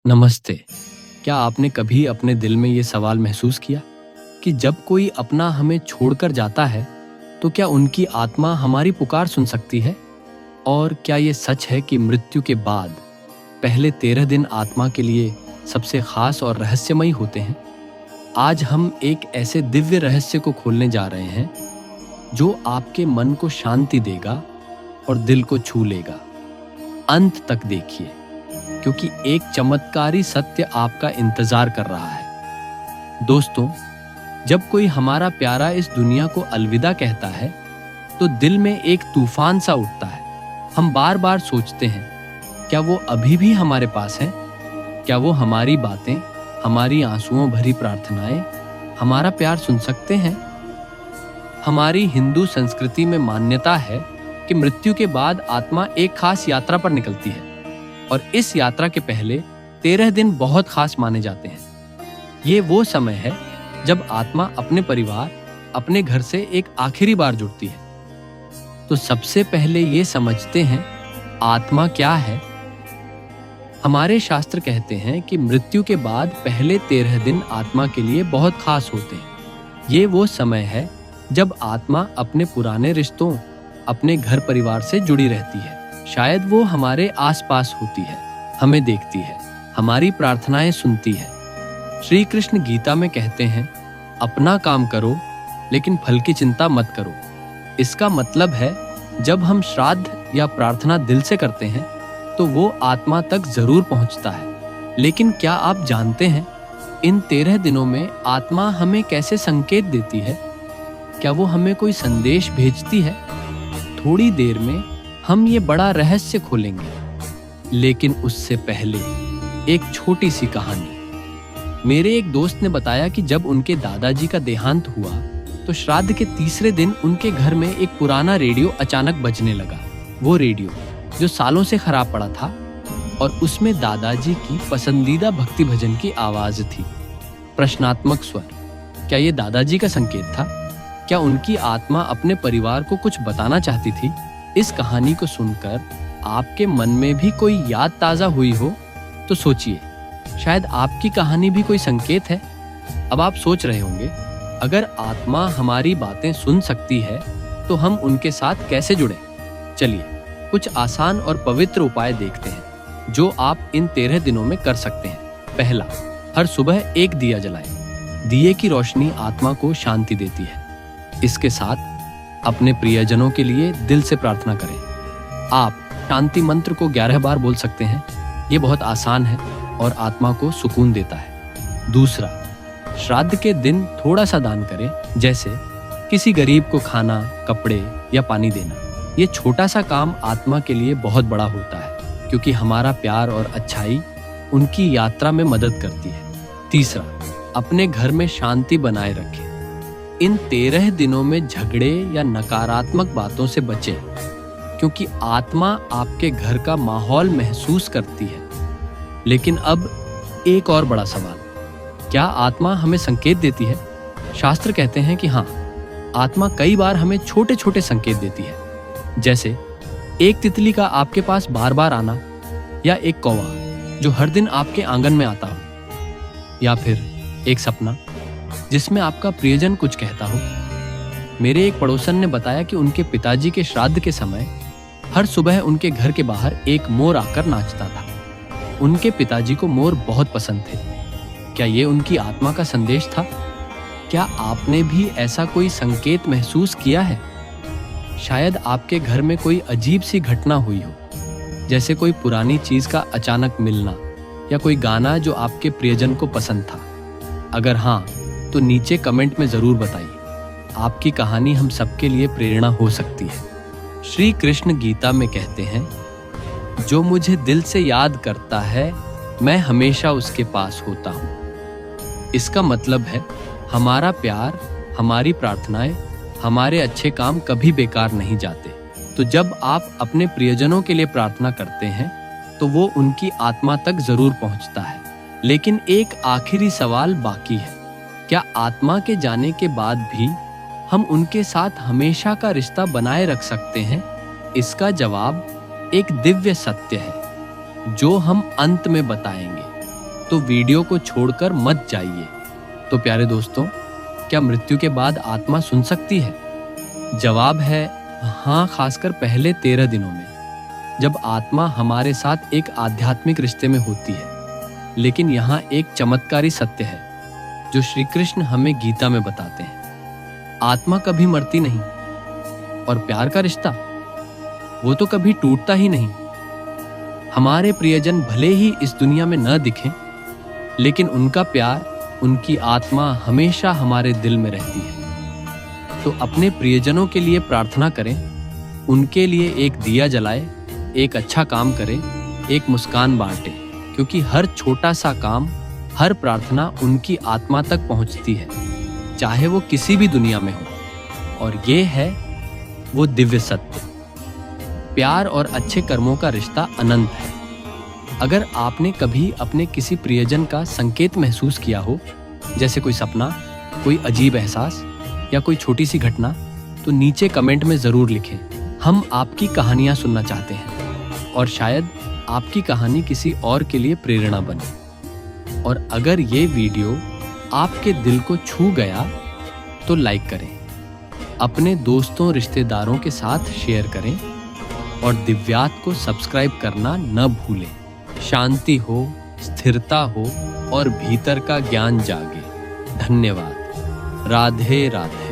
नमस्ते। क्या आपने कभी अपने दिल में ये सवाल महसूस किया कि जब कोई अपना हमें छोड़कर जाता है तो क्या उनकी आत्मा हमारी पुकार सुन सकती है? और क्या ये सच है कि मृत्यु के बाद पहले 13 दिन आत्मा के लिए सबसे खास और रहस्यमयी होते हैं? आज हम एक ऐसे दिव्य रहस्य को खोलने जा रहे हैं जो आपके मन को शांति देगा और दिल को छू लेगा। अंत तक देखिए, क्योंकि एक चमत्कारी सत्य आपका इंतजार कर रहा है। दोस्तों, जब कोई हमारा प्यारा इस दुनिया को अलविदा कहता है तो दिल में एक तूफान सा उठता है। हम बार बार सोचते हैं, क्या वो अभी भी हमारे पास है? क्या वो हमारी बातें, हमारी आंसुओं भरी प्रार्थनाएं, हमारा प्यार सुन सकते हैं? हमारी हिंदू संस्कृति में मान्यता है कि मृत्यु के बाद आत्मा एक खास यात्रा पर निकलती है और इस यात्रा के पहले 13 दिन बहुत खास माने जाते हैं। ये वो समय है जब आत्मा अपने परिवार, अपने घर से एक आखिरी बार जुड़ती है। तो सबसे पहले ये समझते हैं, आत्मा क्या है? हमारे शास्त्र कहते हैं कि मृत्यु के बाद पहले 13 दिन आत्मा के लिए बहुत खास होते हैं। ये वो समय है जब आत्मा अपने पुराने रिश्तों, अपने घर परिवार से जुड़ी रहती है। शायद वो हमारे आसपास होती है, हमें देखती है, हमारी प्रार्थनाएं सुनती है। श्री कृष्ण गीता में कहते हैं, अपना काम करो लेकिन फल की चिंता मत करो। इसका मतलब है, जब हम श्राद्ध या प्रार्थना दिल से करते हैं तो वो आत्मा तक जरूर पहुंचता है। लेकिन क्या आप जानते हैं, इन 13 दिनों में आत्मा हमें कैसे संकेत देती है? क्या वो हमें कोई संदेश भेजती है? थोड़ी देर में हम ये बड़ा रहस्य खोलेंगे, लेकिन उससे पहले एक छोटी सी कहानी। मेरे एक दोस्त ने बताया कि जब उनके दादाजी का देहांत हुआ तो श्राद्ध के तीसरे दिन उनके घर में एक पुराना रेडियो अचानक बजने लगा। वो रेडियो जो सालों से खराब पड़ा था और उसमें दादाजी की पसंदीदा भक्ति भजन की आवाज थी। प्रश्नात्मक स्वर। क्या ये दादाजी का संकेत था? क्या उनकी आत्मा अपने परिवार को कुछ बताना चाहती थी? इस कहानी को सुनकर आपके मन में भी कोई याद ताजा हुई हो तो सोचिए, शायद आपकी कहानी भी कोई संकेत है। अब आप सोच रहे होंगे, अगर आत्मा हमारी बातें सुन सकती है तो हम उनके साथ कैसे जुड़ें? चलिए कुछ आसान और पवित्र उपाय देखते हैं जो आप इन 13 दिनों में कर सकते हैं। पहला, हर सुबह एक दिया जलाएं। दिए की रोशनी आत्मा को शांति देती है। इसके साथ अपने प्रियजनों के लिए दिल से प्रार्थना करें। आप शांति मंत्र को 11 बार बोल सकते हैं। ये बहुत आसान है और आत्मा को सुकून देता है। दूसरा, श्राद्ध के दिन थोड़ा सा दान करें, जैसे किसी गरीब को खाना, कपड़े या पानी देना। ये छोटा सा काम आत्मा के लिए बहुत बड़ा होता है, क्योंकि हमारा प्यार और अच्छाई उनकी यात्रा में मदद करती है। तीसरा, अपने घर में शांति बनाए रखें। इन 13 दिनों में झगड़े या नकारात्मक बातों से बचें, क्योंकि आत्मा आपके घर का माहौल महसूस करती है। लेकिन अब एक और बड़ा सवाल, क्या आत्मा हमें संकेत देती है? शास्त्र कहते हैं कि हाँ, आत्मा कई बार हमें छोटे छोटे संकेत देती है, जैसे एक तितली का आपके पास बार बार आना, या एक कौवा जो हर दिन आपके आंगन में आता हो, या फिर एक सपना जिसमें आपका प्रियजन कुछ कहता हो। मेरे एक पड़ोसन ने बताया कि उनके पिताजी के श्राद्ध के समय हर सुबह उनके घर के बाहर एक मोर आकर नाचता था। उनके पिताजी को मोर बहुत पसंद थे। क्या ये उनकी आत्मा का संदेश था? क्या आपने भी ऐसा कोई संकेत महसूस किया है? शायद आपके घर में कोई अजीब सी घटना हुई हो, जैसे कोई पुरानी चीज का अचानक मिलना या कोई गाना जो आपके प्रियजन को पसंद था। अगर हाँ, तो नीचे कमेंट में जरूर बताइए। आपकी कहानी हम सबके लिए प्रेरणा हो सकती है। श्री कृष्ण गीता में कहते हैं, जो मुझे दिल से याद करता है मैं हमेशा उसके पास होता हूँ। इसका मतलब है, हमारा प्यार, हमारी प्रार्थनाएं, हमारे अच्छे काम कभी बेकार नहीं जाते। तो जब आप अपने प्रियजनों के लिए प्रार्थना करते हैं तो वो उनकी आत्मा तक जरूर पहुंचता है। लेकिन एक आखिरी सवाल बाकी है, क्या आत्मा के जाने के बाद भी हम उनके साथ हमेशा का रिश्ता बनाए रख सकते हैं? इसका जवाब एक दिव्य सत्य है जो हम अंत में बताएंगे। तो वीडियो को छोड़कर मत जाइए। तो प्यारे दोस्तों, क्या मृत्यु के बाद आत्मा सुन सकती है? जवाब है हाँ, खासकर पहले 13 दिनों में, जब आत्मा हमारे साथ एक आध्यात्मिक रिश्ते में होती है। लेकिन यहाँ एक चमत्कारी सत्य है जो श्री कृष्ण हमें गीता में बताते हैं। आत्मा कभी मरती नहीं, और प्यार का रिश्ता वो तो कभी टूटता ही नहीं। हमारे प्रियजन भले ही इस दुनिया में न दिखें, लेकिन उनका प्यार, उनकी आत्मा हमेशा हमारे दिल में रहती है। तो अपने प्रियजनों के लिए प्रार्थना करें, उनके लिए एक दिया जलाए, एक अच्छा काम करें, एक मुस्कान बांटे, क्योंकि हर छोटा सा काम, हर प्रार्थना उनकी आत्मा तक पहुंचती है, चाहे वो किसी भी दुनिया में हो। और ये है वो दिव्य सत्य। प्यार और अच्छे कर्मों का रिश्ता अनंत है। अगर आपने कभी अपने किसी प्रियजन का संकेत महसूस किया हो, जैसे कोई सपना, कोई अजीब एहसास या कोई छोटी सी घटना, तो नीचे कमेंट में जरूर लिखें। हम आपकी कहानियां सुनना चाहते हैं और शायद आपकी कहानी किसी और के लिए प्रेरणा बने। और अगर ये वीडियो आपके दिल को छू गया तो लाइक करें, अपने दोस्तों रिश्तेदारों के साथ शेयर करें और दिव्यात को सब्सक्राइब करना न भूलें। शांति हो, स्थिरता हो और भीतर का ज्ञान जागे। धन्यवाद। राधे राधे।